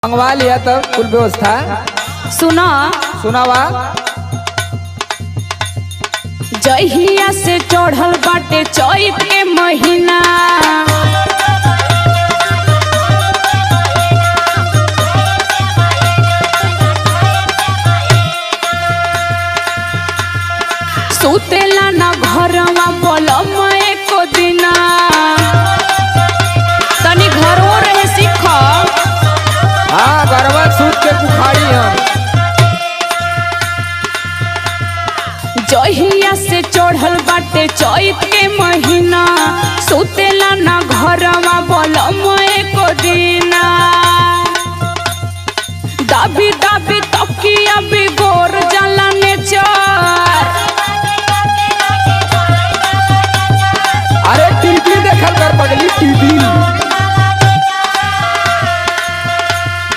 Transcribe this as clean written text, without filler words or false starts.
मंगवा लिया तो कुल व्यवस्था सुनावा। जहिया से चढ़ल बाटे चैत के महीना, सुतेला ना घरवा पलम एको दिना, तनी घरो रहे सीख। हाँ गरबा सूत के बुखारी हम। जहिया से चढ़ल बाटे चैत के महीना, सुतेला ना घरवा पलम एको दिना, दाबी दाबी तकिया बिगोर जाला नेचर। अरे टीवी देखल कर पगली टीवी।